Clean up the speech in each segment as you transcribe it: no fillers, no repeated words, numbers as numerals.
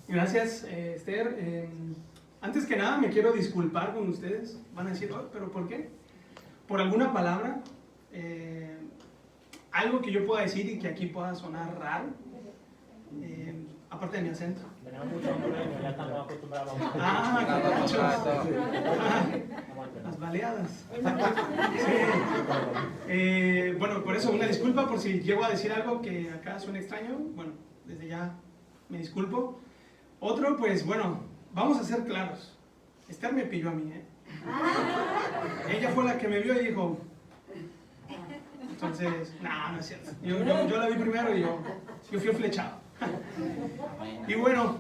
Gracias, Esther. Antes que nada me quiero disculpar con ustedes. Van a decir, oh, ¿pero por qué? Por alguna palabra, algo que yo pueda decir y que aquí pueda sonar raro, aparte de mi acento. Tenemos muchos hondureños, ya estamos acostumbrados. Las baleadas. Sí. Bueno, por eso una disculpa por si llego a decir algo que acá suena extraño. Bueno, desde ya me disculpo. Otro, pues bueno, vamos a ser claros. Esther me pilló a mí, ¿eh? Ella fue la que me vio y dijo... Entonces, no es cierto. Yo la vi primero y yo fui flechado. Y bueno,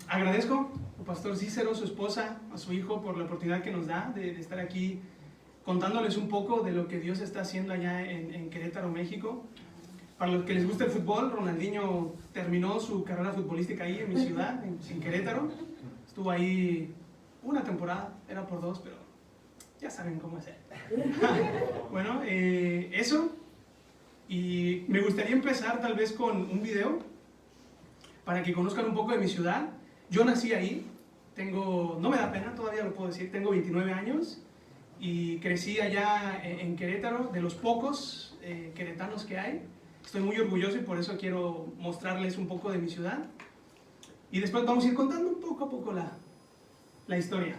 agradezco al pastor Cícero, su esposa, a su hijo por la oportunidad que nos da de estar aquí contándoles un poco de lo que Dios está haciendo allá en Querétaro, México. Para los que les gusta el fútbol, Ronaldinho terminó su carrera futbolística ahí en mi ciudad, en Querétaro. Estuvo ahí una temporada, era por 2, pero ya saben cómo es él. Bueno, eso. Y me gustaría empezar tal vez con un video para que conozcan un poco de mi ciudad. Yo nací ahí, no me da pena, todavía lo puedo decir, tengo 29 años y crecí allá en Querétaro, de los pocos queretanos que hay. Estoy muy orgulloso y por eso quiero mostrarles un poco de mi ciudad. Y después vamos a ir contando un poco a poco la historia.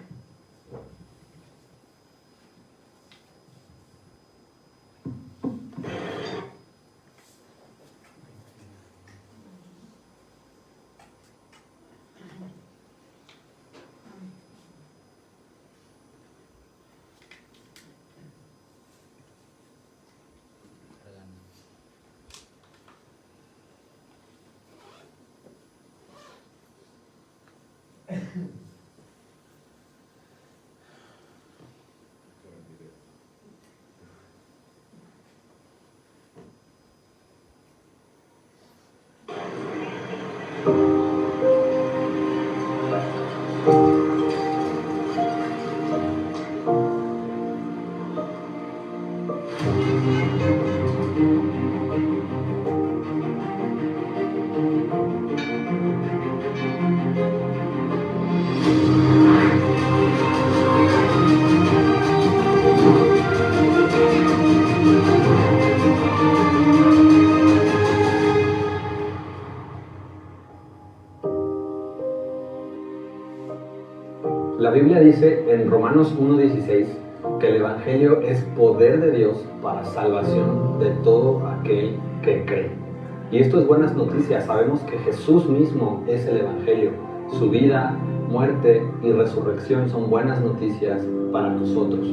La Biblia dice en Romanos 1:16 que el Evangelio es poder de Dios para salvación de todo aquel que cree. Y esto es buenas noticias. Sabemos que Jesús mismo es el Evangelio. Su vida, muerte y resurrección son buenas noticias para nosotros.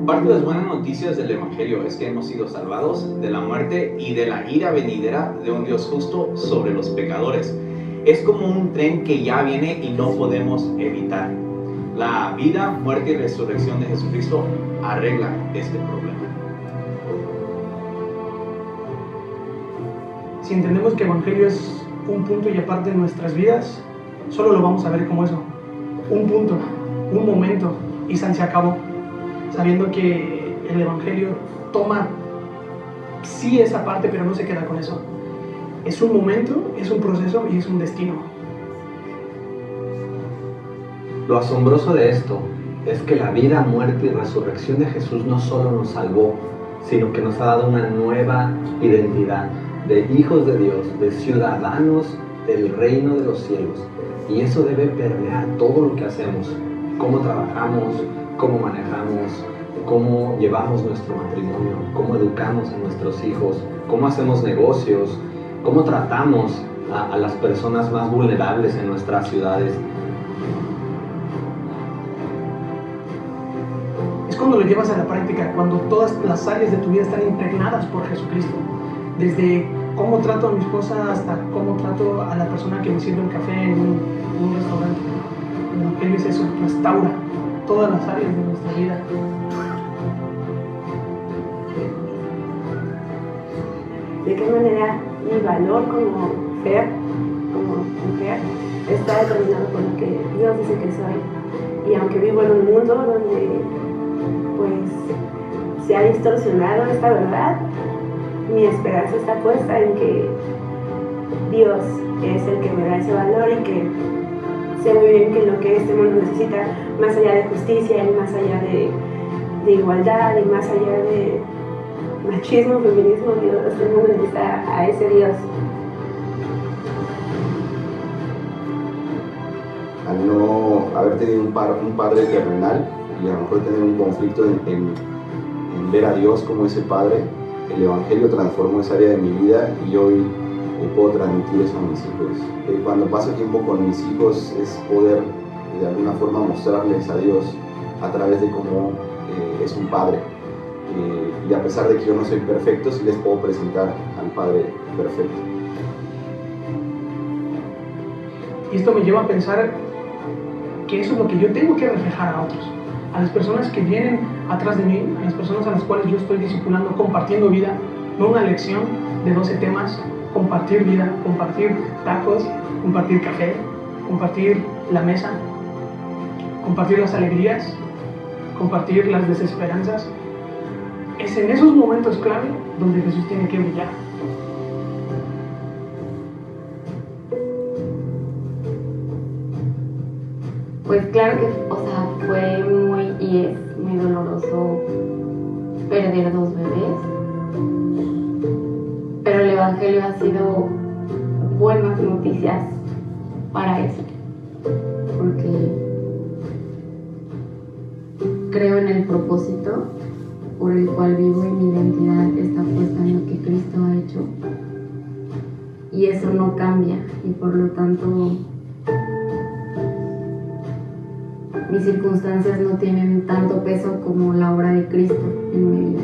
Parte de las buenas noticias del Evangelio es que hemos sido salvados de la muerte y de la ira venidera de un Dios justo sobre los pecadores. Es como un tren que ya viene y no podemos evitar. La vida, muerte y resurrección de Jesucristo arregla este problema. Si entendemos que el Evangelio es un punto y aparte de nuestras vidas, solo lo vamos a ver como eso. Un punto, un momento y se acabó. Sabiendo que el Evangelio toma sí esa parte, pero no se queda con eso. Es un momento, es un proceso y es un destino. Lo asombroso de esto es que la vida, muerte y resurrección de Jesús no solo nos salvó, sino que nos ha dado una nueva identidad de hijos de Dios, de ciudadanos del reino de los cielos. Y eso debe permear todo lo que hacemos, cómo trabajamos, cómo manejamos, cómo llevamos nuestro matrimonio, cómo educamos a nuestros hijos, cómo hacemos negocios, cómo tratamos a las personas más vulnerables en nuestras ciudades. Es cuando lo llevas a la práctica, cuando todas las áreas de tu vida están impregnadas por Jesucristo. Desde cómo trato a mi esposa hasta cómo trato a la persona que me sirve el café en un restaurante. El Evangelio es eso, restaura todas las áreas de nuestra vida. ¿De qué manera mi valor como mujer está determinado por lo que Dios dice que soy? Y aunque vivo en un mundo donde pues se ha distorsionado esta verdad, mi esperanza está puesta en que Dios es el que me da ese valor y que sé muy bien que lo que este mundo necesita, más allá de justicia y más allá de igualdad y más allá de machismo, feminismo, Dios, este mundo necesita a ese Dios. Al no haber tenido un padre terrenal y a lo mejor tener un conflicto en ver a Dios como ese padre, el Evangelio transformó esa área de mi vida y hoy puedo transmitir eso a mis hijos. Cuando paso tiempo con mis hijos es poder de alguna forma mostrarles a Dios a través de cómo es un padre. Y a pesar de que yo no soy perfecto, sí les puedo presentar al Padre perfecto. Y esto me lleva a pensar que eso es lo que yo tengo que reflejar a otros, a las personas que vienen atrás de mí, a las personas a las cuales yo estoy discipulando, compartiendo vida, no una lección de 12 temas, compartir vida, compartir tacos, compartir café, compartir la mesa, compartir las alegrías, compartir las desesperanzas. Es en esos momentos clave donde Jesús tiene que brillar. Pues claro que, fue muy y es muy doloroso perder 2 bebés, pero el Evangelio ha sido buenas noticias para eso, porque creo en el propósito por el cual vivo y mi identidad está puesta en lo que Cristo ha hecho, y eso no cambia, y por lo tanto mis circunstancias no tienen tanto peso como la obra de Cristo en mi vida.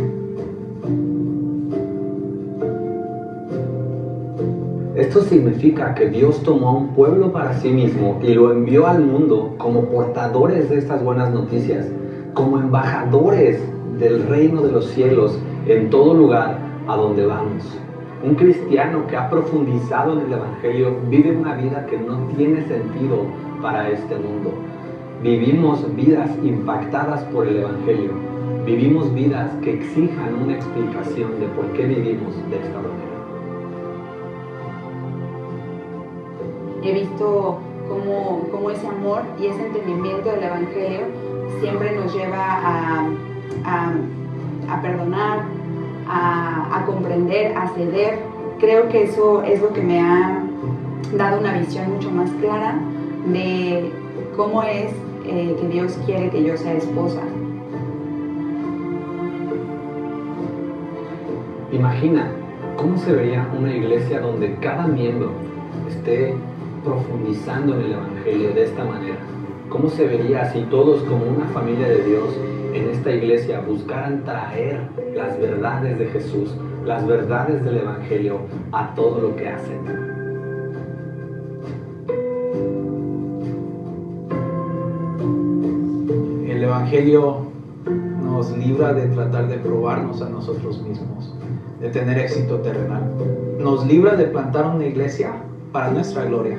Esto significa que Dios tomó a un pueblo para sí mismo y lo envió al mundo como portadores de estas buenas noticias, como embajadores del reino de los cielos en todo lugar a donde vamos. Un cristiano que ha profundizado en el Evangelio vive una vida que no tiene sentido para este mundo. Vivimos vidas impactadas por el Evangelio. Vivimos vidas que exijan una explicación de por qué vivimos de esta manera. He visto cómo ese amor y ese entendimiento del Evangelio siempre nos lleva a perdonar, a comprender, a ceder. Creo que eso es lo que me ha dado una visión mucho más clara de cómo es que Dios quiere que yo sea esposa. Imagina cómo se vería una iglesia donde cada miembro esté profundizando en el Evangelio de esta manera. ¿Cómo se vería si todos como una familia de Dios en esta iglesia buscaran traer las verdades de Jesús, las verdades del Evangelio a todo lo que hacen? El Evangelio nos libra de tratar de probarnos a nosotros mismos, de tener éxito terrenal. Nos libra de plantar una iglesia para nuestra gloria,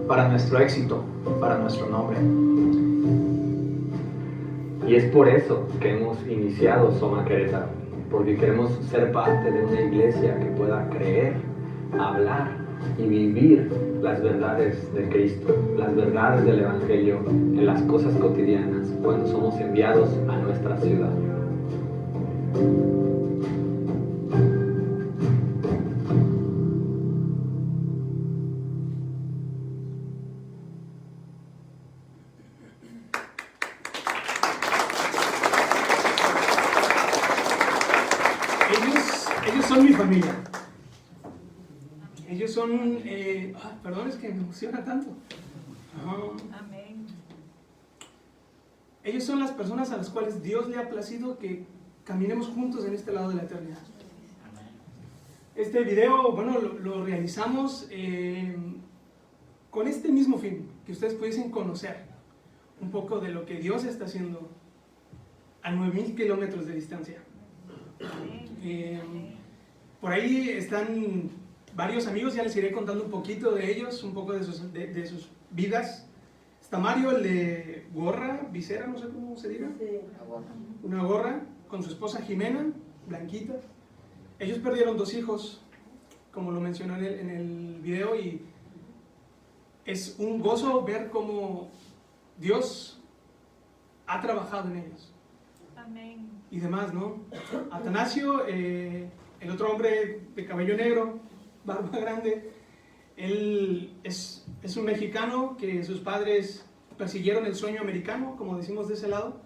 para nuestro éxito, para nuestro nombre. Y es por eso que hemos iniciado Soma Querétaro, porque queremos ser parte de una iglesia que pueda creer, hablar y vivir las verdades de Cristo, las verdades del Evangelio en las cosas cotidianas cuando somos enviados a nuestra ciudad. Ellos son mi familia. Ellos son, perdón, es que me emociona tanto. Amén. Ellos son las personas a las cuales Dios le ha placido que caminemos juntos en este lado de la eternidad. Este video, bueno, lo realizamos con este mismo fin, que ustedes pudiesen conocer un poco de lo que Dios está haciendo a 9,000 kilómetros de distancia. Por ahí están varios amigos, ya les iré contando un poquito de ellos, un poco de sus vidas. Está Mario, el de gorra, visera, no sé cómo se diga. Una gorra, con su esposa Jimena, blanquita. Ellos perdieron 2 hijos como lo mencionó en el video, y es un gozo ver cómo Dios ha trabajado en ellos. Amén. Y demás, ¿no? Atanasio, el otro hombre de cabello negro, barba grande, él es un mexicano que sus padres persiguieron el sueño americano, como decimos de ese lado,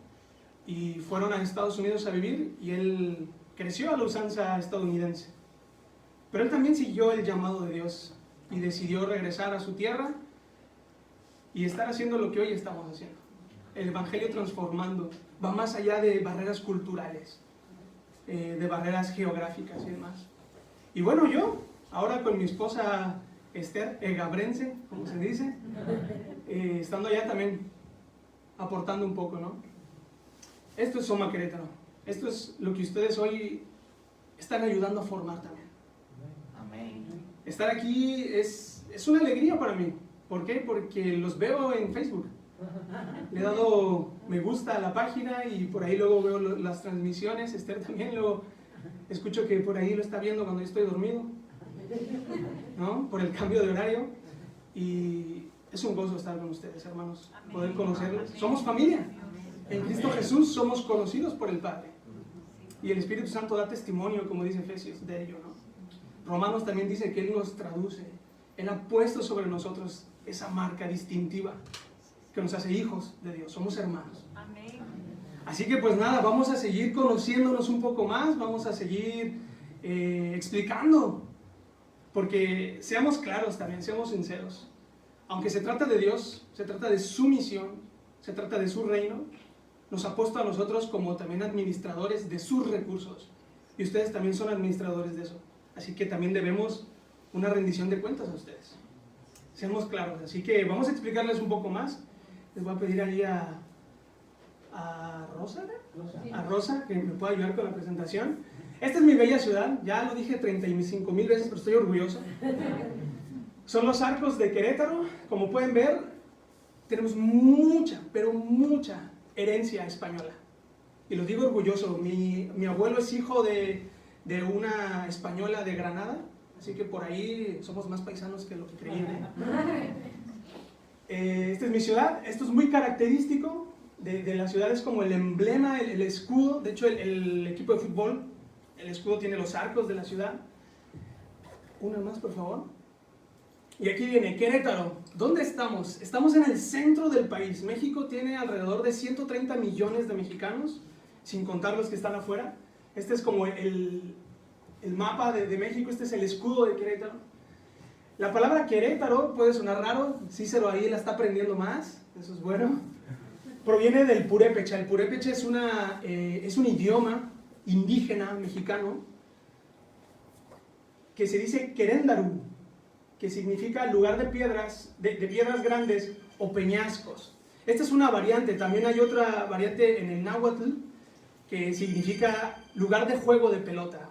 y fueron a Estados Unidos a vivir, y él creció a la usanza estadounidense. Pero él también siguió el llamado de Dios y decidió regresar a su tierra y estar haciendo lo que hoy estamos haciendo. El evangelio transformando, va más allá de barreras culturales, de barreras geográficas y demás. Y bueno, yo, ahora con mi esposa Esther, gabrense, como se dice, estando allá también aportando un poco, ¿no? Esto es Soma Querétaro. Esto es lo que ustedes hoy están ayudando a formar también. Amén. Estar aquí es una alegría para mí. ¿Por qué? Porque los veo en Facebook. Le he dado me gusta a la página y por ahí luego veo las transmisiones. Esther también lo escucho que por ahí lo está viendo cuando yo estoy dormido, ¿no? Por el cambio de horario. Y es un gozo estar con ustedes, hermanos, Amén. poder conocerlos. Amén. Somos familia. En Cristo Jesús somos conocidos por el Padre. Y el Espíritu Santo da testimonio, como dice Efesios, de ello, ¿no? Romanos también dice que Él nos traduce. Él ha puesto sobre nosotros esa marca distintiva que nos hace hijos de Dios. Somos hermanos. Amén. Así que pues nada, vamos a seguir conociéndonos un poco más, vamos a seguir explicando. Porque seamos claros también, seamos sinceros. Aunque se trata de Dios, se trata de su misión, se trata de su reino, nos ha puesto a nosotros como también administradores de sus recursos. Y ustedes también son administradores de eso. Así que también debemos una rendición de cuentas a ustedes. Seamos claros. Así que vamos a explicarles un poco más. Les voy a pedir ahí a Rosa, ¿no? A Rosa, que me pueda ayudar con la presentación. Esta es mi bella ciudad. Ya lo dije 35,000 veces, pero estoy orgulloso. Son los arcos de Querétaro. Como pueden ver, tenemos mucha, pero mucha herencia española. Y lo digo orgulloso. Mi abuelo es hijo de una española de Granada, así que por ahí somos más paisanos que lo que creían, esta es mi ciudad. Esto es muy característico de la ciudad, es como el emblema, el escudo. De hecho, el equipo de fútbol, el escudo tiene los arcos de la ciudad. Una más, por favor. Y aquí viene Querétaro. ¿Dónde estamos? Estamos en el centro del país. México tiene alrededor de 130 millones de mexicanos, sin contar los que están afuera. Este es como el mapa de México, este es el escudo de Querétaro. La palabra Querétaro puede sonar raro, Cícero ahí la está aprendiendo más, eso es bueno. Proviene del purépecha. El purépecha es un idioma indígena mexicano que se dice Queréndaru, que significa lugar de piedras grandes o peñascos. Esta es una variante. También hay otra variante en el náhuatl que significa lugar de juego de pelota.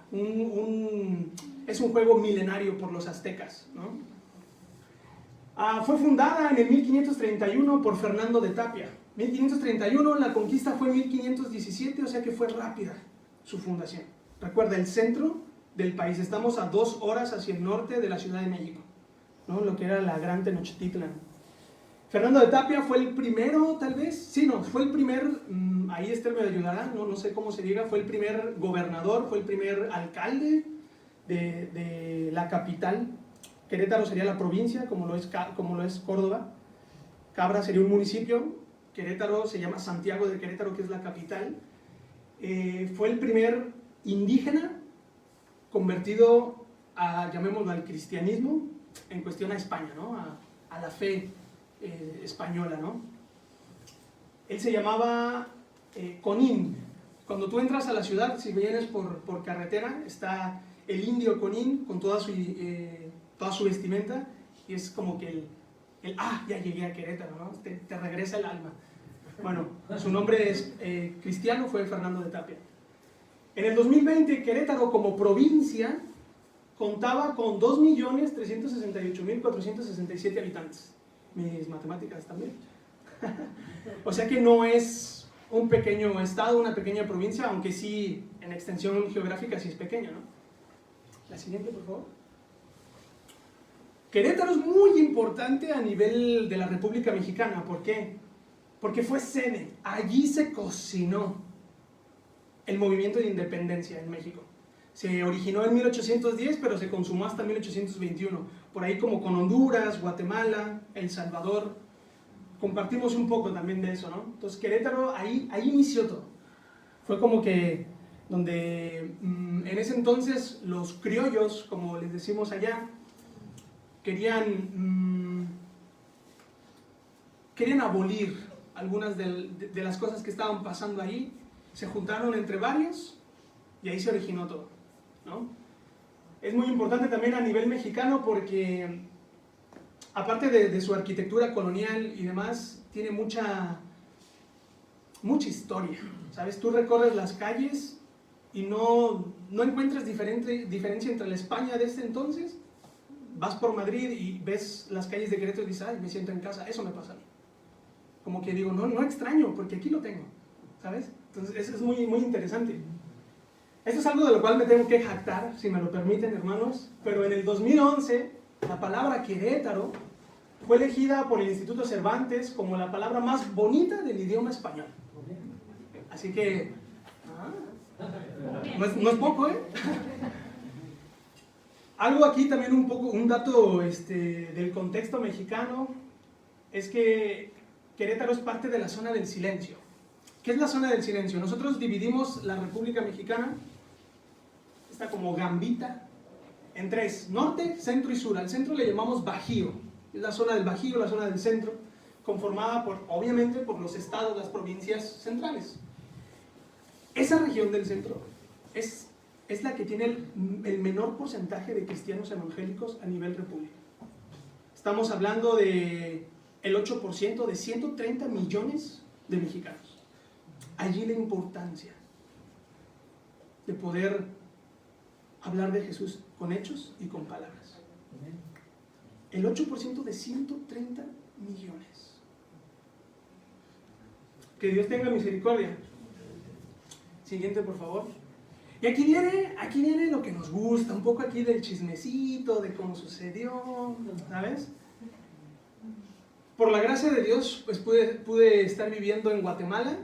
Es un juego milenario por los aztecas, ¿no? Fue fundada en el 1531 por Fernando de Tapia. 1531, la conquista fue en 1517, o sea que fue rápida su fundación. Recuerda, el centro del país. Estamos a 2 horas hacia el norte de la Ciudad de México, ¿no? Lo que era la Gran Tenochtitlan. Fernando de Tapia fue el primero, tal vez, sí, no, fue el primer, ahí Esther me ayudará, no sé cómo se diga, fue el primer gobernador, fue el primer alcalde de la capital. Querétaro sería la provincia, como lo es Córdoba. Cabra sería un municipio. Querétaro se llama Santiago de Querétaro, que es la capital. Fue el primer indígena convertido llamémoslo al cristianismo, en cuestión a España, ¿no? A la fe española, ¿no? Él se llamaba Conín. Cuando tú entras a la ciudad, si vienes por carretera, está el indio Conín con toda su vestimenta, y es como que ya llegué a Querétaro, ¿no? Te regresa el alma. Bueno, su nombre es cristiano, fue Fernando de Tapia. En el 2020, Querétaro como provincia contaba con 2.368.467 habitantes. Mis matemáticas también. O sea que no es un pequeño estado, una pequeña provincia, aunque sí en extensión geográfica sí es pequeña, ¿no? La siguiente, por favor. Querétaro es muy importante a nivel de la República Mexicana. ¿Por qué? Porque fue sede. Allí se cocinó el movimiento de independencia en México. Se originó en 1810, pero se consumó hasta 1821. Por ahí como con Honduras, Guatemala, El Salvador. Compartimos un poco también de eso, ¿no? Entonces Querétaro, ahí inició todo. Fue como que donde en ese entonces los criollos, como les decimos allá, querían abolir algunas de las cosas que estaban pasando ahí. Se juntaron entre varios y ahí se originó todo, ¿no? Es muy importante también a nivel mexicano porque aparte de su arquitectura colonial y demás, tiene mucha historia, ¿sabes? Tú recorres las calles y no encuentras diferencia entre la España de ese entonces. Vas por Madrid y ves las calles de Querétaro y dices, ay, me siento en casa. Eso me pasa a mí. Como que digo, no extraño, porque aquí lo tengo, ¿sabes? Entonces eso es muy, muy interesante. Esto es algo de lo cual me tengo que jactar, si me lo permiten, hermanos, pero en el 2011 la palabra Querétaro fue elegida por el Instituto Cervantes como la palabra más bonita del idioma español. Así que, no es poco, ¿eh? Algo aquí también un dato del contexto mexicano, es que Querétaro es parte de la zona del silencio. ¿Qué es la zona del silencio? Nosotros dividimos la República Mexicana, está como gambita, en tres: norte, centro y sur. Al centro le llamamos Bajío, es la zona del Bajío, la zona del centro, conformada obviamente por los estados, las provincias centrales. Esa región del centro es la que tiene el menor porcentaje de cristianos evangélicos a nivel república. Estamos hablando de el 8% de 130 millones de mexicanos. Allí la importancia de poder hablar de Jesús con hechos y con palabras. El 8% de 130 millones. Que Dios tenga misericordia. Siguiente, por favor. Y aquí viene lo que nos gusta, un poco aquí del chismecito, de cómo sucedió, ¿sabes? Por la gracia de Dios, pues pude estar viviendo en Guatemala,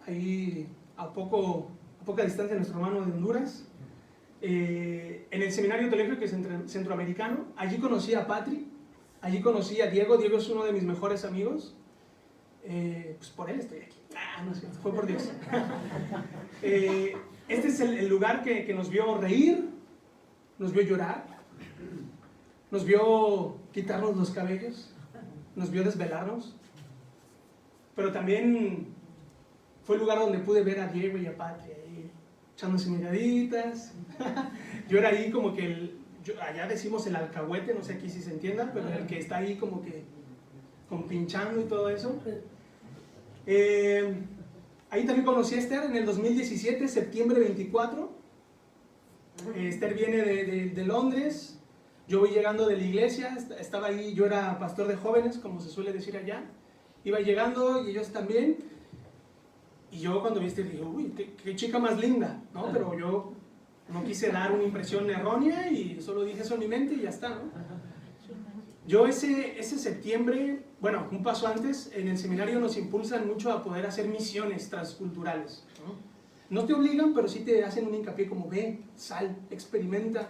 ahí a poca distancia de nuestro hermano de Honduras, en el seminario teológico que es centroamericano. Allí conocí a Patri, allí conocí a Diego. Diego es uno de mis mejores amigos. Pues por él estoy aquí. No es cierto, fue por Dios. Este es el lugar que nos vio reír, nos vio llorar, nos vio quitarnos los cabellos, nos vio desvelarnos, pero también fue el lugar donde pude ver a Diego y a Patria ahí echándose miraditas. Yo era ahí como que allá decimos el alcahuete, no sé aquí si se entienda, pero el que está ahí como que compinchando y todo eso. Ahí también conocí a Esther en el 2017, septiembre 24. Esther viene de Londres. Yo voy llegando de la iglesia, estaba ahí, yo era pastor de jóvenes, como se suele decir allá. Iba llegando y ellos también. Y yo cuando vi a Esther dije, uy, qué chica más linda, ¿no? Pero yo no quise dar una impresión errónea y solo dije eso en mi mente y ya está, ¿no? Yo ese septiembre, bueno, un paso antes, en el seminario nos impulsan mucho a poder hacer misiones transculturales, ¿no? No te obligan, pero sí te hacen un hincapié como ve, sal, experimenta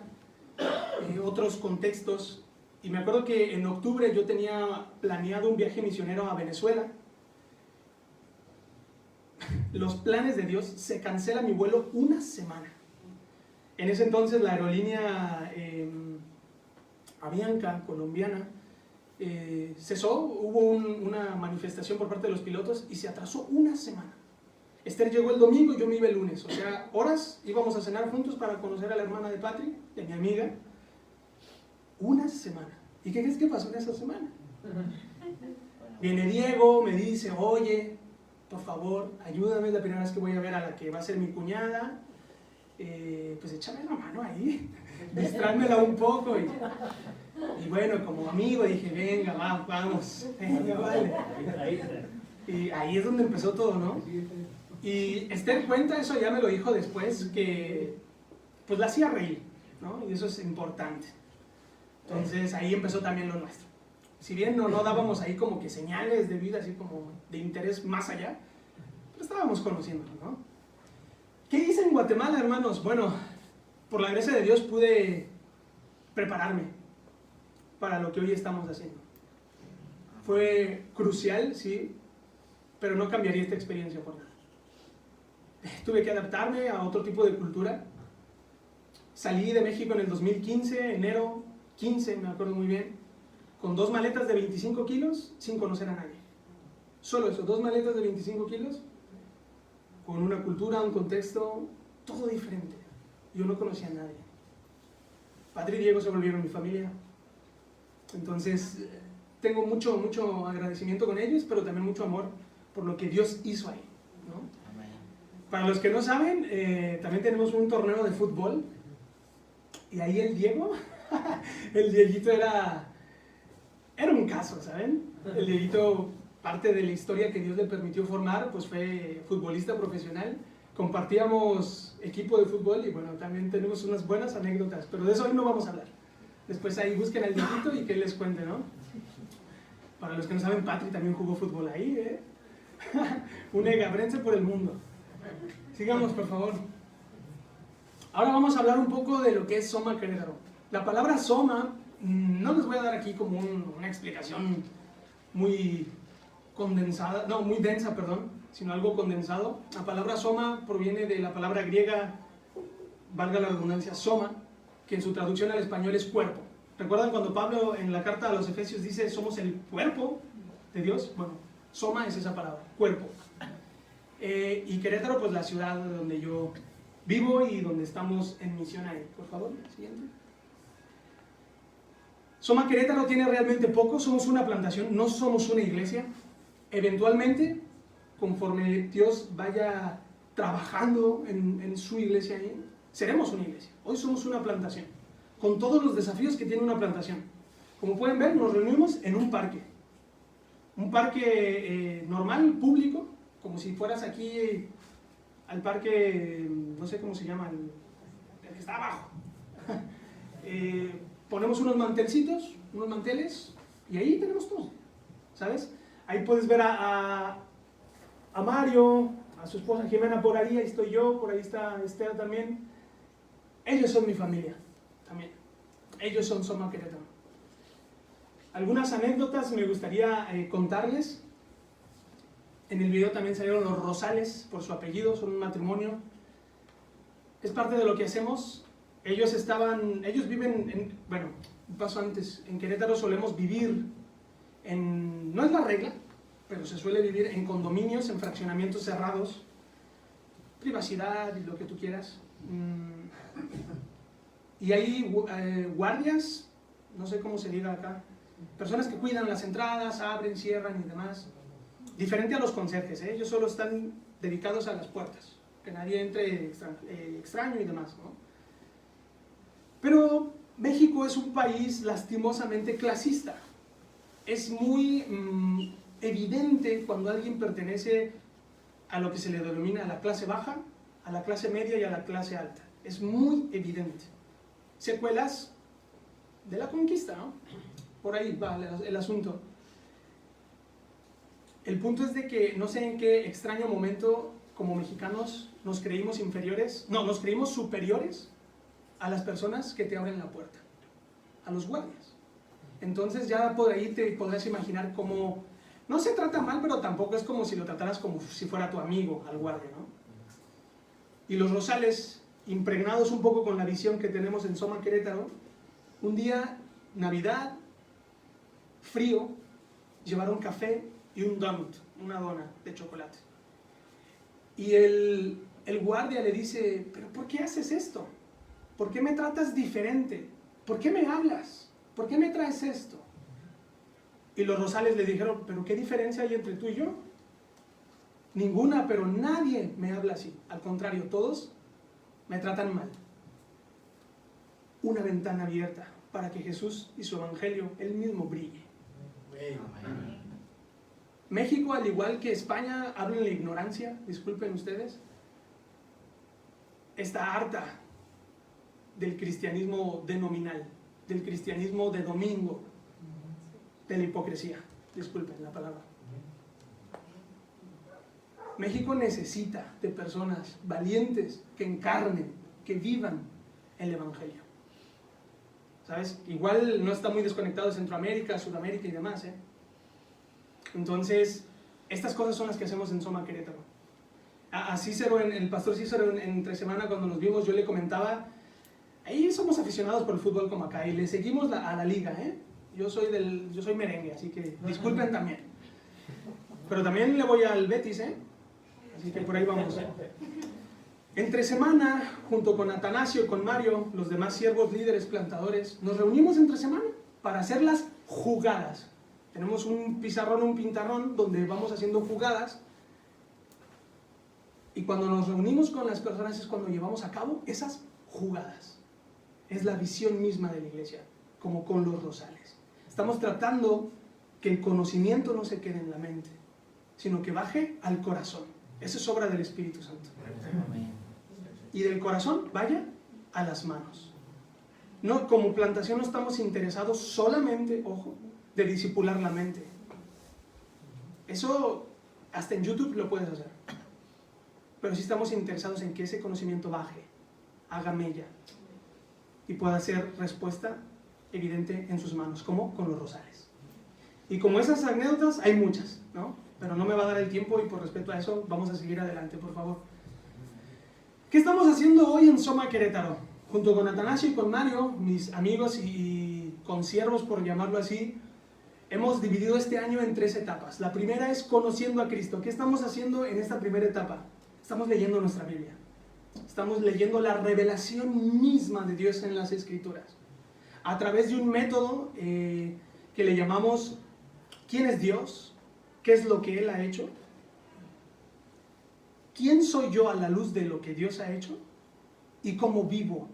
otros contextos. Y me acuerdo que en octubre yo tenía planeado un viaje misionero a Venezuela. Los planes de Dios, se cancela mi vuelo una semana. En ese entonces la aerolínea Avianca, colombiana, cesó, hubo una manifestación por parte de los pilotos y se atrasó una semana. Esther llegó el domingo y yo me iba el lunes, o sea, horas, íbamos a cenar juntos para conocer a la hermana de Patri, de mi amiga. Una semana. ¿Y qué crees que pasó en esa semana? Viene Diego, me dice, oye, por favor, ayúdame, es la primera vez que voy a ver a la que va a ser mi cuñada, pues échame la mano ahí, distráemela un poco. Y bueno, como amigo dije, venga, vamos, venga, vale. Y ahí es donde empezó todo, ¿no? Y Esther cuenta, eso ya me lo dijo después, que pues la hacía reír, ¿no? Y eso es importante. Entonces ahí empezó también lo nuestro. Si bien no dábamos ahí como que señales de vida, así como de interés más allá, pero estábamos conociéndolo, ¿no? ¿Qué hice en Guatemala, hermanos? Bueno, por la gracia de Dios pude prepararme para lo que hoy estamos haciendo. Fue crucial, sí, pero no cambiaría esta experiencia por nada. Tuve que adaptarme a otro tipo de cultura. Salí de México en el 2015, enero 15, me acuerdo muy bien, con 2 maletas de 25 kilos, sin conocer a nadie. Solo eso, 2 maletas de 25 kilos, con una cultura, un contexto, todo diferente. Yo no conocía a nadie. Padre y Diego se volvieron mi familia. Entonces, tengo mucho agradecimiento con ellos, pero también mucho amor por lo que Dios hizo ahí, ¿no? Para los que no saben, también tenemos un torneo de fútbol, y ahí el Diego, el Dieguito era un caso, ¿saben? El Dieguito, parte de la historia que Dios le permitió formar, pues fue futbolista profesional. Compartíamos equipo de fútbol y bueno, también tenemos unas buenas anécdotas, pero de eso hoy no vamos a hablar. Después ahí busquen al Dieguito y que él les cuente, ¿no? Para los que no saben, Patri también jugó fútbol ahí, ¿eh? Un egabrense por el mundo. Sigamos, por favor. Ahora vamos a hablar un poco de lo que es Soma Querétaro. La palabra Soma, no les voy a dar aquí como una explicación muy condensada, no, muy densa, perdón, sino algo condensado. La palabra Soma proviene de la palabra griega, valga la redundancia, Soma, que en su traducción al español es cuerpo. ¿Recuerdan cuando Pablo en la carta a los Efesios dice somos el cuerpo de Dios? Bueno, Soma es esa palabra, cuerpo. Y Querétaro, pues la ciudad donde yo vivo y donde estamos en misión ahí. Por favor, siguiente. Soma Querétaro tiene realmente poco, somos una plantación, no somos una iglesia. Eventualmente, conforme Dios vaya trabajando en su iglesia ahí, seremos una iglesia. Hoy somos una plantación, con todos los desafíos que tiene una plantación. Como pueden ver, nos reunimos en un parque normal, público, como si fueras aquí al parque, no sé cómo se llama, el que está abajo. Ponemos unos mantelcitos, unos manteles, y ahí tenemos todo, ¿sabes? Ahí puedes ver a Mario, a su esposa Jimena por ahí estoy yo, por ahí está Esther también. Ellos son mi familia, también. Ellos son Soma Querétaro. Algunas anécdotas me gustaría contarles. En el video también salieron los Rosales, por su apellido, son un matrimonio. Es parte de lo que hacemos. Ellos viven bueno, un paso antes, en Querétaro solemos vivir no es la regla, pero se suele vivir en condominios, en fraccionamientos cerrados, privacidad y lo que tú quieras. Y hay guardias, no sé cómo se diga acá, personas que cuidan las entradas, abren, cierran y demás. Diferente a los conserjes, ellos solo están dedicados a las puertas, que nadie entre extraño y demás, ¿no? Pero México es un país lastimosamente clasista. Es muy evidente cuando alguien pertenece a lo que se le denomina la clase baja, a la clase media y a la clase alta. Es muy evidente. Secuelas de la conquista, ¿no? Por ahí va el asunto. El punto es de que no sé en qué extraño momento como mexicanos nos creímos inferiores, no, nos creímos superiores a las personas que te abren la puerta, a los guardias. Entonces ya por ahí te podrás imaginar cómo, no se trata mal, pero tampoco es como si lo trataras como si fuera tu amigo al guardia, ¿no? Y los Rosales, impregnados un poco con la visión que tenemos en Soma Querétaro, un día, Navidad, frío, llevaron café y un donut, una dona de chocolate. Y el guardia le dice, ¿pero por qué haces esto? ¿Por qué me tratas diferente? ¿Por qué me hablas? ¿Por qué me traes esto? Y los Rosales le dijeron, ¿pero qué diferencia hay entre tú y yo? Ninguna, pero nadie me habla así. Al contrario, todos me tratan mal. Una ventana abierta para que Jesús y su evangelio, él mismo brille. México, al igual que España, habla en la ignorancia, disculpen ustedes, está harta del cristianismo denominal, del cristianismo de domingo, de la hipocresía. Disculpen la palabra. México necesita de personas valientes que encarnen, que vivan el Evangelio. ¿Sabes? Igual no está muy desconectado de Centroamérica, Sudamérica y demás, ¿eh? Entonces, estas cosas son las que hacemos en Soma Querétaro. A Cícero, el pastor Cícero, entre semana cuando nos vimos, yo le comentaba, ahí somos aficionados por el fútbol como acá, y le seguimos a la liga, ¿eh? Yo soy merengue, así que disculpen también. Pero también le voy al Betis, ¿eh? Así que por ahí vamos. Entre semana, junto con Atanasio y con Mario, los demás siervos, líderes, plantadores, nos reunimos entre semana para hacer las jugadas. Tenemos un pizarrón, un pintarrón, donde vamos haciendo jugadas. Y cuando nos reunimos con las personas es cuando llevamos a cabo esas jugadas. Es la visión misma de la iglesia, como con los rosales. Estamos tratando que el conocimiento no se quede en la mente, sino que baje al corazón. Eso es obra del Espíritu Santo. Y del corazón vaya a las manos. No, como plantación no estamos interesados solamente, ojo, de discipular la mente. Eso hasta en YouTube lo puedes hacer. Pero sí estamos interesados en que ese conocimiento baje, haga mella y pueda ser respuesta evidente en sus manos, como con los rosales. Y como esas anécdotas hay muchas, ¿no? Pero no me va a dar el tiempo y por respeto a eso vamos a seguir adelante, por favor. ¿Qué estamos haciendo hoy en Soma Querétaro? Junto con Atanasio y con Mario, mis amigos y consiervos, por llamarlo así, hemos dividido este año en 3 etapas. La primera es conociendo a Cristo. ¿Qué estamos haciendo en esta primera etapa? Estamos leyendo nuestra Biblia. Estamos leyendo la revelación misma de Dios en las Escrituras. A través de un método que le llamamos ¿quién es Dios? ¿Qué es lo que Él ha hecho? ¿Quién soy yo a la luz de lo que Dios ha hecho? ¿Y cómo vivo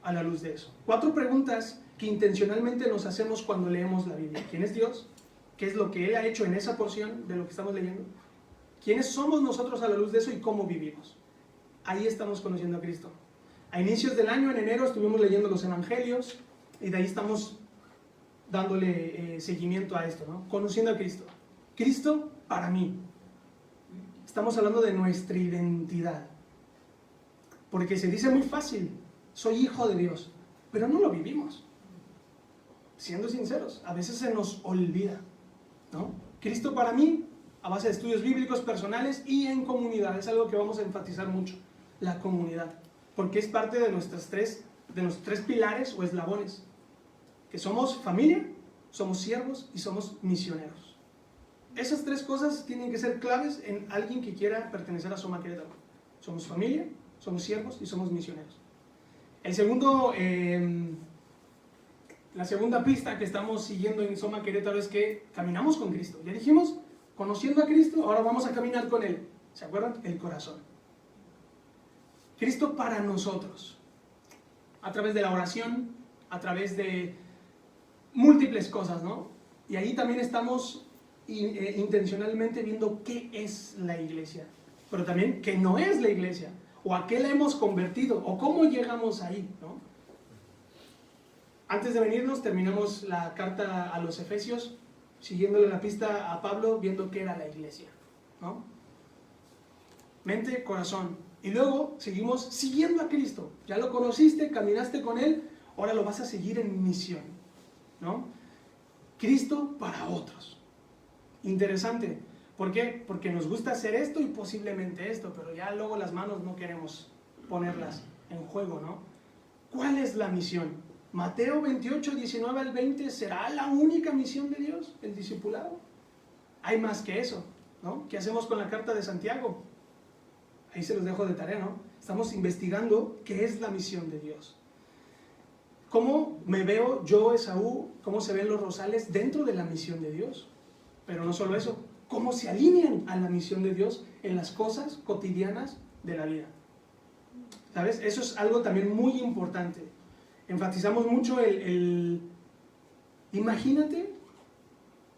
a la luz de eso? 4 preguntas que intencionalmente nos hacemos cuando leemos la Biblia. ¿Quién es Dios? ¿Qué es lo que Él ha hecho en esa porción de lo que estamos leyendo? ¿Quiénes somos nosotros a la luz de eso y cómo vivimos? Ahí estamos conociendo a Cristo. A inicios del año, en enero, estuvimos leyendo los evangelios y de ahí estamos dándole seguimiento a esto, ¿no? Conociendo a Cristo. Cristo para mí. Estamos hablando de nuestra identidad. Porque se dice muy fácil, soy hijo de Dios, pero no lo vivimos. Siendo sinceros, a veces se nos olvida, ¿no? Cristo para mí, a base de estudios bíblicos personales y en comunidad, es algo que vamos a enfatizar mucho, la comunidad, porque es parte de nuestros 3 pilares o eslabones, que somos familia, somos siervos y somos misioneros. Esas 3 cosas tienen que ser claves en alguien que quiera pertenecer a Soma Querétaro. Somos familia, somos siervos y somos misioneros. La segunda pista que estamos siguiendo en Soma Querétaro es que caminamos con Cristo. Ya dijimos, conociendo a Cristo, ahora vamos a caminar con Él. ¿Se acuerdan? El corazón. Cristo para nosotros. A través de la oración, a través de múltiples cosas, ¿no? Y ahí también estamos intencionalmente viendo qué es la iglesia, pero también qué no es la iglesia, o a qué la hemos convertido, o cómo llegamos ahí, ¿no? Antes de venirnos terminamos la carta a los Efesios, siguiéndole la pista a Pablo, viendo qué era la iglesia, ¿no? Mente, corazón, y luego seguimos siguiendo a Cristo. Ya lo conociste, caminaste con Él, ahora lo vas a seguir en misión, ¿no? Cristo para otros. Interesante. ¿Por qué? Porque nos gusta hacer esto y posiblemente esto, pero ya luego las manos no queremos ponerlas en juego, ¿no? ¿Cuál es la misión? Mateo 28, 19 al 20, ¿será la única misión de Dios, el discipulado? Hay más que eso, ¿no? ¿Qué hacemos con la carta de Santiago? Ahí se los dejo de tarea, ¿no? Estamos investigando qué es la misión de Dios. ¿Cómo me veo yo, Esaú? ¿Cómo se ven los rosales dentro de la misión de Dios? Pero no solo eso, ¿cómo se alinean a la misión de Dios en las cosas cotidianas de la vida? ¿Sabes? Eso es algo también muy importante. Enfatizamos mucho imagínate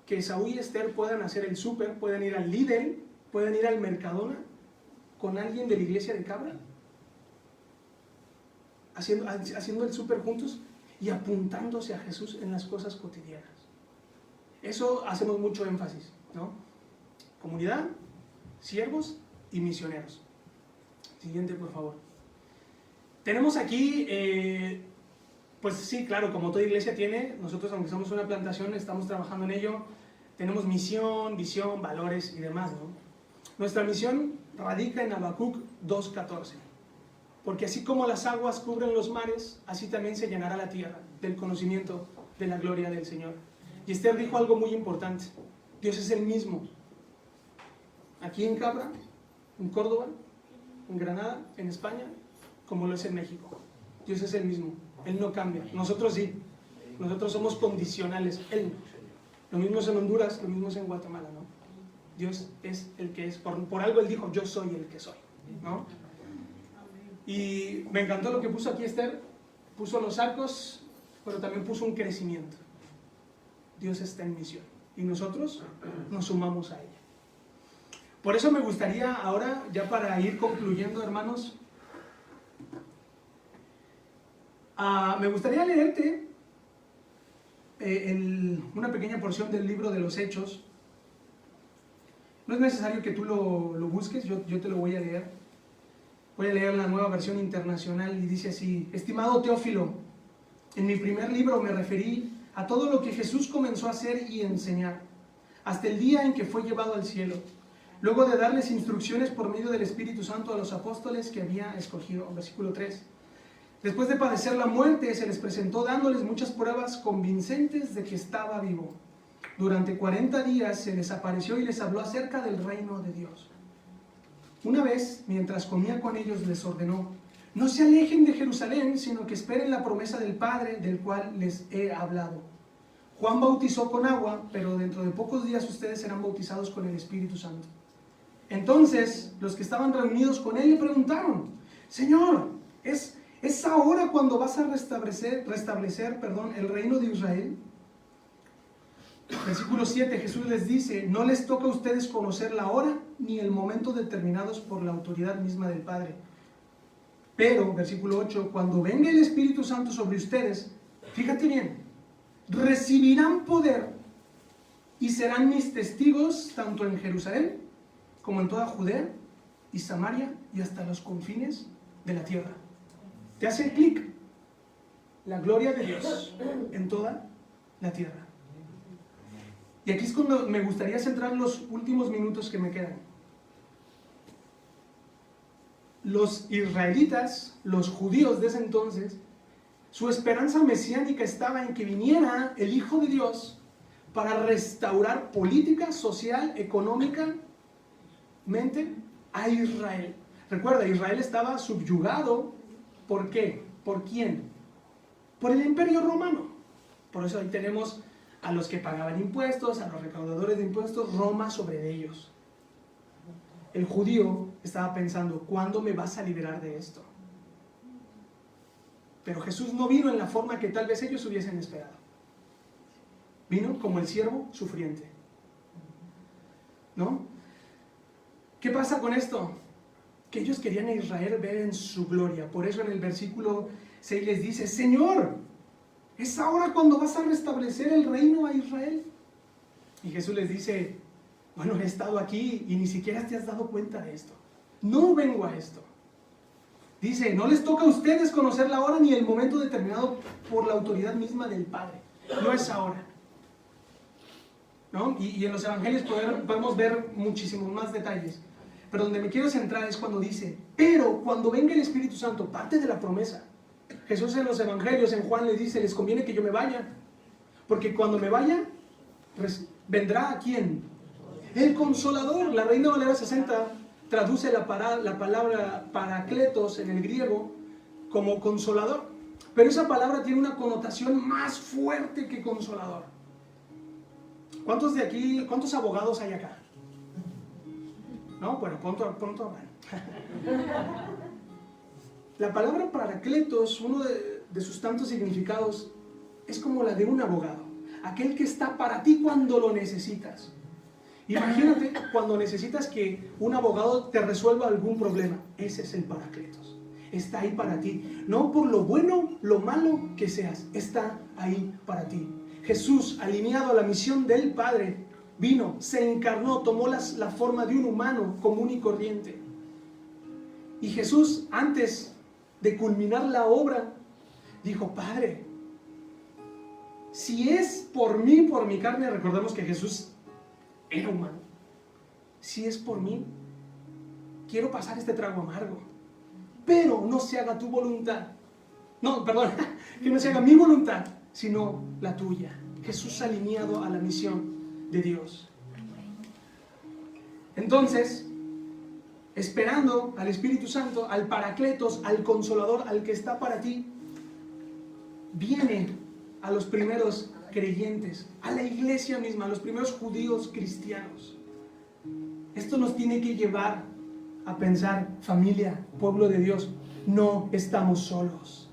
que Esaú y Esther puedan hacer el súper, puedan ir al Lidl, puedan ir al Mercadona con alguien de la iglesia de Cabra, haciendo el súper juntos, y apuntándose a Jesús en las cosas cotidianas. Eso hacemos mucho énfasis, ¿no? Comunidad, siervos y misioneros. Siguiente, por favor. Tenemos aquí, pues sí, claro, como toda iglesia tiene, nosotros aunque somos una plantación, estamos trabajando en ello, tenemos misión, visión, valores y demás, ¿no? Nuestra misión radica en Habacuc 2:14, porque así como las aguas cubren los mares, así también se llenará la tierra del conocimiento de la gloria del Señor. Y Esther dijo algo muy importante: Dios es el mismo, aquí en Cabra, en Córdoba, en Granada, en España, como lo es en México. Dios es el mismo, Él no cambia. Nosotros sí, nosotros somos condicionales, Él no. Lo mismo es en Honduras, lo mismo es en Guatemala, ¿no? Dios es el que es, por algo Él dijo, yo soy el que soy, ¿no? Y me encantó lo que puso aquí Esther, puso los arcos, pero también puso un crecimiento. Dios está en misión y nosotros nos sumamos a ella. Por eso me gustaría ahora, ya para ir concluyendo, hermanos, me gustaría leerte una pequeña porción del libro de los Hechos. No es necesario que tú lo busques, yo te lo voy a leer. Voy a leer la Nueva Versión Internacional y dice así: Estimado Teófilo, en mi primer libro me referí a todo lo que Jesús comenzó a hacer y enseñar, hasta el día en que fue llevado al cielo, luego de darles instrucciones por medio del Espíritu Santo a los apóstoles que había escogido. Versículo 3. Después de padecer la muerte, se les presentó dándoles muchas pruebas convincentes de que estaba vivo. Durante 40 días se les apareció y les habló acerca del reino de Dios. Una vez, mientras comía con ellos, les ordenó: no se alejen de Jerusalén, sino que esperen la promesa del Padre, del cual les he hablado. Juan bautizó con agua, pero dentro de pocos días ustedes serán bautizados con el Espíritu Santo. Entonces, los que estaban reunidos con él le preguntaron: Señor, ¿es ahora cuando vas a restablecer el reino de Israel? Versículo 7, Jesús les dice: no les toca a ustedes conocer la hora ni el momento determinados por la autoridad misma del Padre. Pero, versículo 8, cuando venga el Espíritu Santo sobre ustedes, fíjate bien, recibirán poder y serán mis testigos tanto en Jerusalén como en toda Judea y Samaria y hasta los confines de la tierra. ¿Te hace clic? La gloria de Dios en toda la tierra. Y aquí es cuando me gustaría centrar los últimos minutos que me quedan. Los israelitas, los judíos de ese entonces, su esperanza mesiánica estaba en que viniera el Hijo de Dios para restaurar política, social, económicamente a Israel. Recuerda, Israel estaba subyugado. ¿Por qué? ¿Por quién? Por el Imperio Romano. Por eso ahí tenemos a los que pagaban impuestos, a los recaudadores de impuestos, Roma sobre ellos. El judío estaba pensando: ¿cuándo me vas a liberar de esto? Pero Jesús no vino en la forma que tal vez ellos hubiesen esperado. Vino como el siervo sufriente, ¿no? ¿Qué pasa con esto? Que ellos querían a Israel ver en su gloria. Por eso en el versículo 6 les dice: Señor, ¿es ahora cuando vas a restablecer el reino a Israel? Y Jesús les dice: bueno, he estado aquí y ni siquiera te has dado cuenta de esto. No vengo a esto. Dice: no les toca a ustedes conocer la hora ni el momento determinado por la autoridad misma del Padre. No es ahora, ¿no? Y en los evangelios podemos ver muchísimos más detalles. Pero donde me quiero centrar es cuando dice: pero cuando venga el Espíritu Santo, parte de la promesa. Jesús en los evangelios, en Juan, les dice: les conviene que yo me vaya, porque cuando me vaya, vendrá ¿a quién? El Consolador. La Reina Valera 60 traduce la palabra paracletos en el griego como consolador, pero esa palabra tiene una connotación más fuerte que consolador. ¿Cuántos abogados hay acá? ¿No? Bueno, pronto habrán. La palabra paracletos, uno de sus tantos significados, es como la de un abogado, aquel que está para ti cuando lo necesitas. Imagínate cuando necesitas que un abogado te resuelva algún problema. Ese es el paracletos. está ahí para ti. No por lo bueno, lo malo que seas, está ahí para ti. Jesús, alineado a la misión del Padre, vino, se encarnó, tomó la forma de un humano común y corriente. Y Jesús, antes de culminar la obra, dijo: Padre, si es por mí, por mi carne, recordemos que Jesús era humano. Si es por mí, quiero pasar este trago amargo, pero no se haga tu voluntad. No, perdón, que no se haga mi voluntad, sino la tuya. Jesús alineado a la misión de Dios. Entonces, esperando al Espíritu Santo, al Paracletos, al Consolador, al que está para ti, viene a los primeros creyentes, a la iglesia misma, a los primeros judíos cristianos. Esto nos tiene que llevar a pensar: familia, pueblo de Dios, no estamos solos.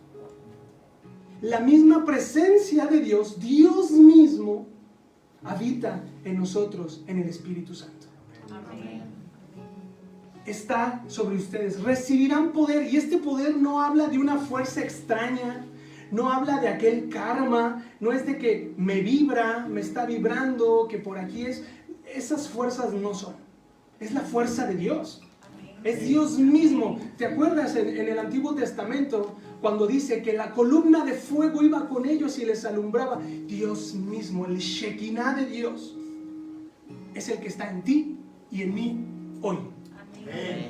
La misma presencia de Dios, Dios mismo, habita en nosotros en el Espíritu Santo. Amén. Está sobre ustedes. Recibirán poder, y este poder no habla de una fuerza extraña, no habla de aquel karma, no es de que me vibra, me está vibrando, que por aquí es. Esas fuerzas no son. Es la fuerza de Dios. Es Dios mismo. ¿Te acuerdas en el Antiguo Testamento cuando dice que la columna de fuego iba con ellos y les alumbraba? Dios mismo, el Shekinah de Dios, es el que está en ti y en mí hoy.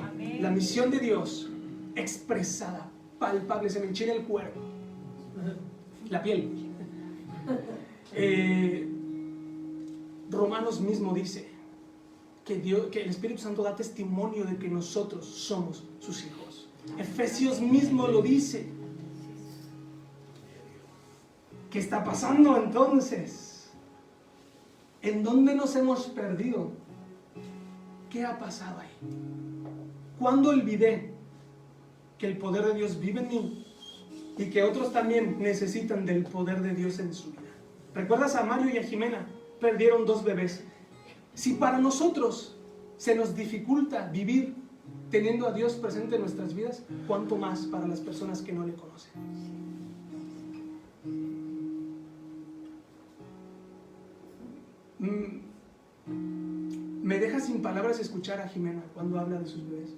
Amén. La misión de Dios expresada, palpable, se me enchina el cuero, la piel. Romanos mismo dice que el Espíritu Santo da testimonio de que nosotros somos sus hijos. Efesios mismo lo dice. ¿Qué está pasando entonces? ¿En dónde nos hemos perdido? ¿Qué ha pasado ahí? ¿Cuándo olvidé que el poder de Dios vive en mí y que otros también necesitan del poder de Dios en su vida? ¿Recuerdas a Mario y a Jimena? Perdieron 2 bebés. Si para nosotros se nos dificulta vivir teniendo a Dios presente en nuestras vidas, ¿cuánto más para las personas que no le conocen? Me deja sin palabras escuchar a Jimena cuando habla de sus bebés.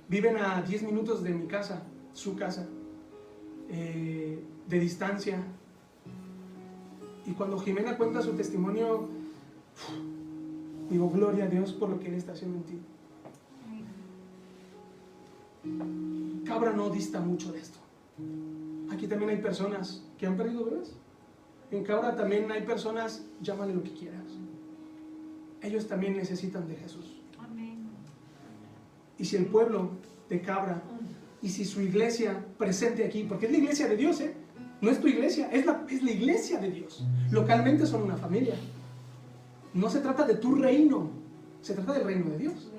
Viven a 10 minutos de mi casa, su casa, de distancia. Y cuando Jimena cuenta su testimonio, digo: gloria a Dios por lo que Él está haciendo en ti. Cabra no dista mucho de esto. Aquí también hay personas que han perdido bebés. En Cabra también hay personas, llámale lo que quieras. Ellos también necesitan de Jesús. Amén. Y si el pueblo de Cabra, y si su iglesia presente aquí, porque es la iglesia de Dios, no es tu iglesia, es la iglesia de Dios. Localmente son una familia. No se trata de tu reino, se trata del reino de Dios.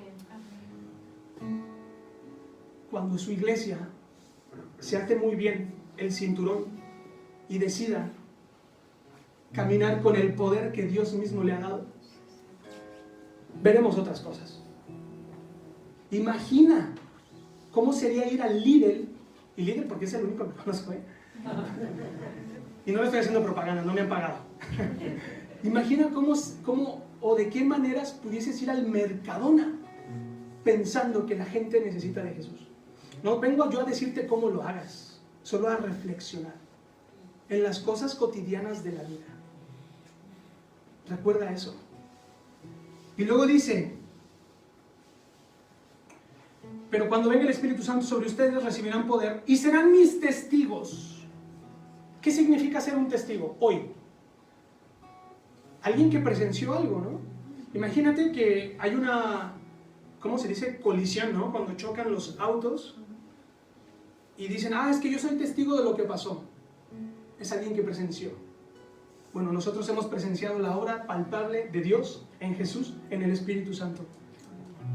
Cuando su iglesia se ate muy bien el cinturón y decida caminar con el poder que Dios mismo le ha dado, veremos otras cosas. Imagina cómo sería ir al Lidl, y Lidl porque es el único que conozco, y no le estoy haciendo propaganda, no me han pagado. Imagina cómo o de qué maneras pudieses ir al Mercadona pensando que la gente necesita de Jesús. No vengo yo a decirte cómo lo hagas, solo a reflexionar en las cosas cotidianas de la vida. Recuerda eso. Y luego dice: pero cuando venga el Espíritu Santo sobre ustedes, recibirán poder y serán mis testigos. ¿Qué significa ser un testigo hoy? Alguien que presenció algo, ¿no? Imagínate que hay una, ¿cómo se dice? Colisión, ¿no? Cuando chocan los autos y dicen: es que yo soy testigo de lo que pasó. Es alguien que presenció. Bueno, nosotros hemos presenciado la obra palpable de Dios en Jesús, en el Espíritu Santo.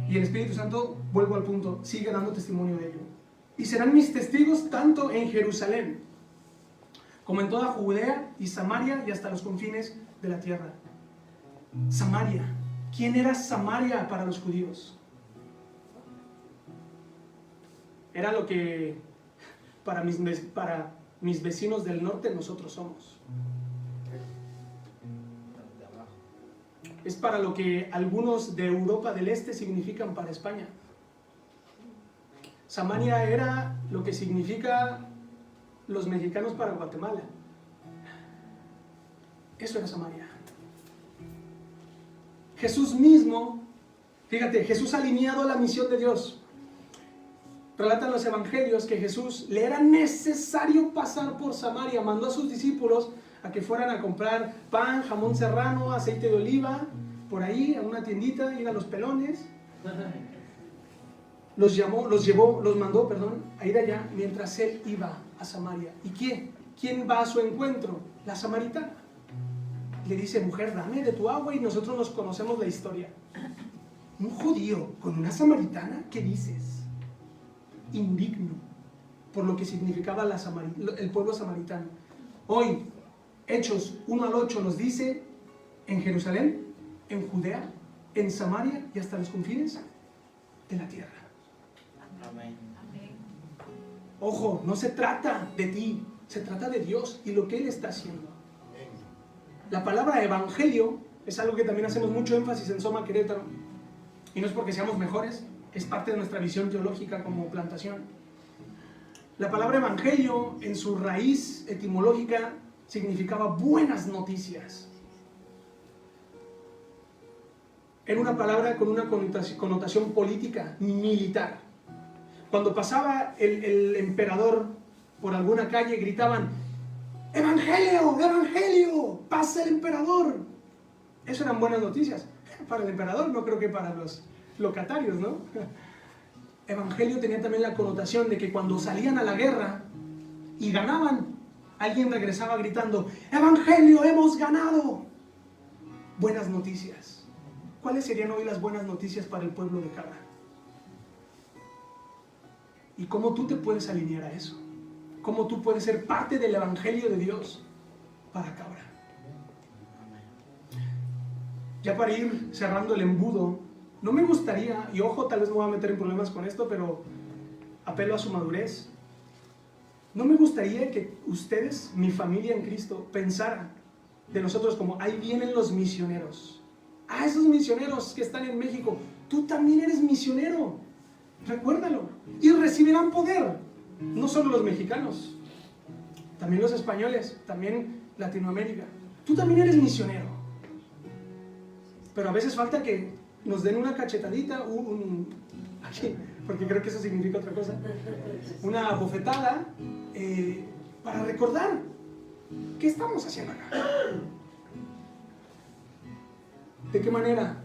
Y el Espíritu Santo, vuelvo al punto, sigue dando testimonio de ello. Y serán mis testigos tanto en Jerusalén, como en toda Judea y Samaria y hasta los confines de la tierra. Samaria. ¿Quién era Samaria para los judíos? Era lo que para mis vecinos del norte nosotros somos. Es para lo que algunos de Europa del Este significan para España. Samaria era lo que significa los mexicanos para Guatemala. Eso era Samaria. Jesús mismo, fíjate, Jesús alineado a la misión de Dios. Relatan los evangelios que Jesús le era necesario pasar por Samaria. Mandó a sus discípulos a que fueran a comprar pan, jamón serrano, aceite de oliva, por ahí a una tiendita, ir a los pelones. Los mandó a ir allá mientras él iba a Samaria. ¿Y quién va a su encuentro? La samaritana. Le dice, mujer, dame de tu agua, y nosotros nos conocemos la historia. Un judío con una samaritana, ¿qué dices? Indigno por lo que significaba el pueblo samaritano. Hoy, Hechos 1-8 nos dice, en Jerusalén, en Judea, en Samaria y hasta los confines de la tierra. Amén. Ojo, no se trata de ti, se trata de Dios y lo que Él está haciendo. La palabra evangelio es algo que también hacemos mucho énfasis en Soma Querétaro, y no es porque seamos mejores, es parte de nuestra visión teológica como plantación. La palabra evangelio en su raíz etimológica significaba buenas noticias. Era una palabra con una connotación política, militar. Cuando pasaba el emperador por alguna calle, gritaban, ¡Evangelio! ¡Evangelio! ¡Pasa el emperador! Eso eran buenas noticias. Para el emperador, no creo que para los locatarios, ¿no? Evangelio tenía también la connotación de que cuando salían a la guerra y ganaban, alguien regresaba gritando, ¡Evangelio! ¡Hemos ganado! Buenas noticias. ¿Cuáles serían hoy las buenas noticias para el pueblo de Cabra? ¿Y cómo tú te puedes alinear a eso? ¿Cómo tú puedes ser parte del Evangelio de Dios para Cabra? Ya para ir cerrando el embudo, no me gustaría, y ojo, tal vez me voy a meter en problemas con esto, pero apelo a su madurez. No me gustaría que ustedes, mi familia en Cristo, pensaran de nosotros como, ahí vienen los misioneros. Ah, esos misioneros que están en México, tú también eres misionero. Recuérdalo. Y recibirán poder. No solo los mexicanos, también los españoles, también Latinoamérica. Tú también eres misionero. Pero a veces falta que nos den una cachetadita, aquí, porque creo que eso significa otra cosa, una bofetada para recordar qué estamos haciendo acá. ¿De qué manera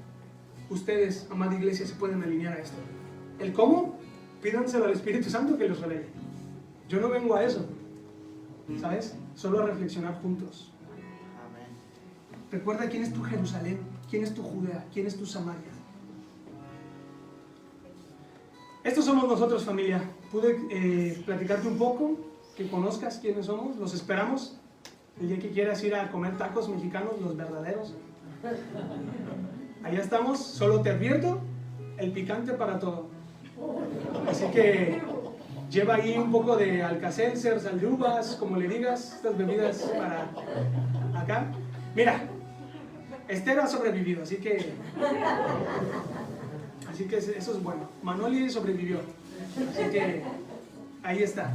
ustedes, amada iglesia, se pueden alinear a esto? ¿El cómo? Pídanselo al Espíritu Santo que los revele. Yo no vengo a eso, ¿sabes? Solo a reflexionar juntos. Amén. Recuerda quién es tu Jerusalén, quién es tu Judea, quién es tu Samaria. Estos somos nosotros, familia. Pude platicarte un poco, que conozcas quiénes somos. Los esperamos el día que quieras ir a comer tacos mexicanos, los verdaderos. Allá estamos, solo te advierto, el picante para todo. Así que lleva ahí un poco de Alka-Seltzer, sal de uvas, como le digas, estas bebidas para acá. Mira, Esther ha sobrevivido, así que eso es bueno. Manoli sobrevivió, así que ahí está.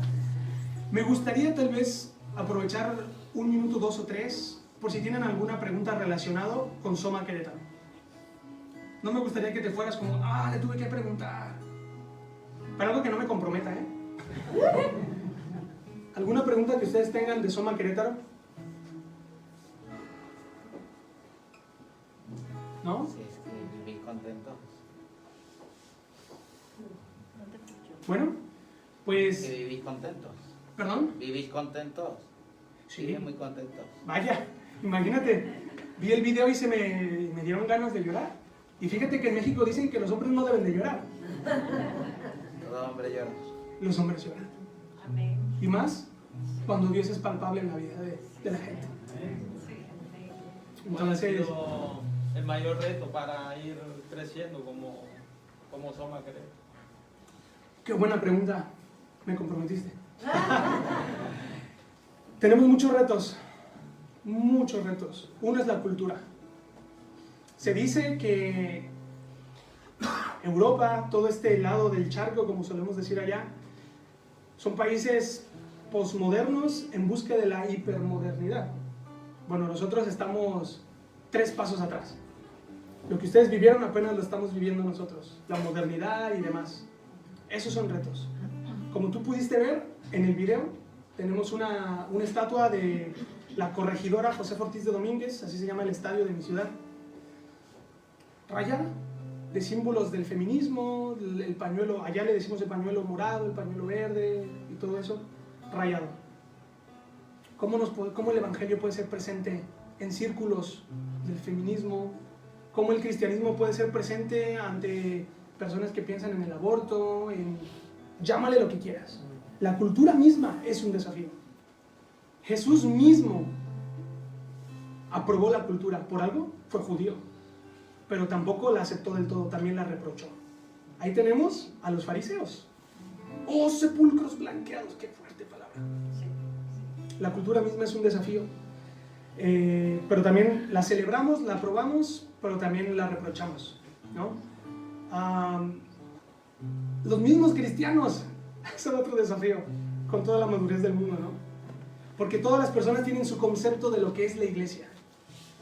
Me gustaría tal vez aprovechar 1 minuto, 2 o 3, por si tienen alguna pregunta relacionada con Soma Querétaro. No me gustaría que te fueras como, le tuve que preguntar. Para algo que no me comprometa, ¿eh? ¿Alguna pregunta que ustedes tengan de Soma Querétaro? ¿No? Sí, es que vivís contentos. Bueno, pues... Que vivís contentos. ¿Perdón? ¿Vivís contentos? Sí. Vivís muy contentos. Vaya, imagínate, vi el video y se me dieron ganas de llorar. Y fíjate que en México dicen que los hombres no deben de llorar. Todo hombre llora. Los hombres lloran. Amén. Y más cuando Dios es palpable en la vida de la gente. ¿Cuál ha Entonces, sido el mayor reto para ir creciendo como Soma Querétaro? qué buena pregunta, me comprometiste. Tenemos muchos retos. Uno es la cultura. Se dice que Europa, todo este lado del charco, como solemos decir allá, son países posmodernos en busca de la hipermodernidad. Bueno, nosotros estamos 3 pasos atrás. Lo que ustedes vivieron apenas lo estamos viviendo nosotros, la modernidad y demás. Esos son retos. Como tú pudiste ver en el video, tenemos una estatua de la corregidora Josefa Ortiz de Domínguez, así se llama el estadio de mi ciudad, rayada de símbolos del feminismo, el pañuelo, allá le decimos el pañuelo morado, el pañuelo verde y todo eso, rayado. ¿Cómo el evangelio puede ser presente en círculos del feminismo? ¿Cómo el cristianismo puede ser presente ante personas que piensan en el aborto, llámale lo que quieras? La cultura misma es un desafío. Jesús mismo aprobó la cultura. Por algo fue judío, pero tampoco la aceptó del todo, también la reprochó. Ahí tenemos a los fariseos. ¡Oh, sepulcros blanqueados! ¡Qué fuerte palabra! La cultura misma es un desafío. Pero también la celebramos, la aprobamos, pero también la reprochamos, ¿no? Los mismos cristianos son otro desafío, con toda la madurez del mundo, ¿no? Porque todas las personas tienen su concepto de lo que es la iglesia.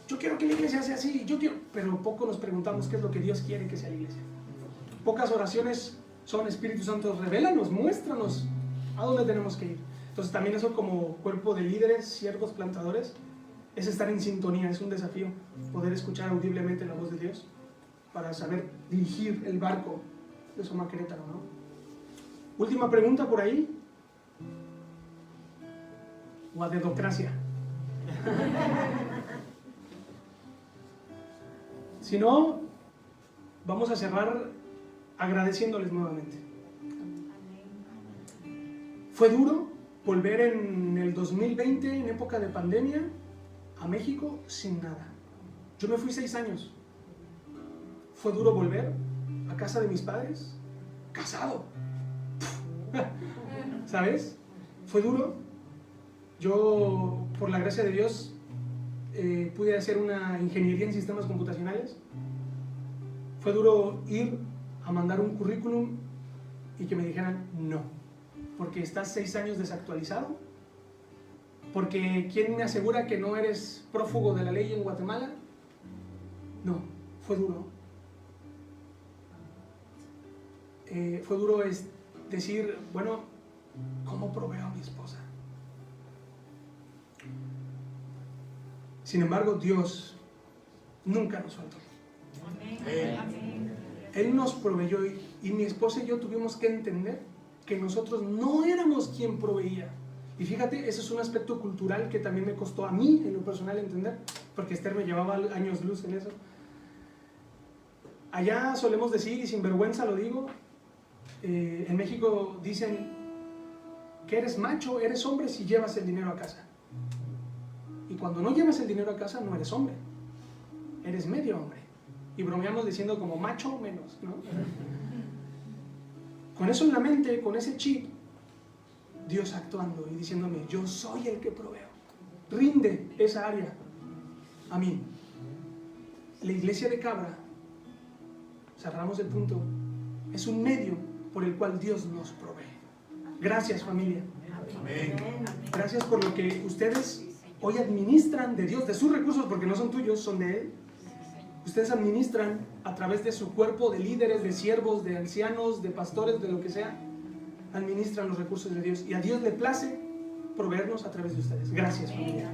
Yo quiero que la iglesia sea así, pero poco nos preguntamos qué es lo que Dios quiere que sea la iglesia. Pocas oraciones son: Espíritu Santo, revélanos, muéstranos a dónde tenemos que ir. Entonces también eso, como cuerpo de líderes, siervos, plantadores, es estar en sintonía, es un desafío, poder escuchar audiblemente la voz de Dios para saber dirigir el barco de Soma Querétaro, ¿no? Última pregunta por ahí. O a dedocracia. Si no, vamos a cerrar agradeciéndoles nuevamente. Fue duro volver en el 2020, en época de pandemia, a México sin nada. Yo me fui 6 años. Fue duro volver a casa de mis padres, casado. ¿Sabes? Fue duro. Yo, por la gracia de Dios, pude hacer una ingeniería en sistemas computacionales. Fue duro ir a mandar un currículum y que me dijeran no, porque estás 6 años desactualizado, porque ¿quién me asegura que no eres prófugo de la ley en Guatemala? No, fue duro. Fue duro decir, bueno, ¿cómo proveo a mi esposa? Sin embargo, Dios nunca nos faltó. Él nos proveyó y mi esposa y yo tuvimos que entender que nosotros no éramos quien proveía. Y fíjate, ese es un aspecto cultural que también me costó a mí en lo personal entender, porque Esther me llevaba años luz en eso. Allá solemos decir, y sin vergüenza lo digo, en México dicen que eres macho, eres hombre si llevas el dinero a casa. Y cuando no llevas el dinero a casa no eres hombre, eres medio hombre. Y bromeamos diciendo como macho menos, ¿no? Con eso en la mente, con ese chip, Dios actuando y diciéndome, yo soy el que proveo. Rinde esa área a mí. La iglesia de Cabra, cerramos el punto, es un medio por el cual Dios nos provee. Gracias, familia. Amén. Gracias por lo que ustedes hoy administran de Dios, de sus recursos, porque no son tuyos, son de Él. Ustedes administran a través de su cuerpo de líderes, de siervos, de ancianos, de pastores, de lo que sea, administran los recursos de Dios. Y a Dios le place proveernos a través de ustedes. Gracias, familia.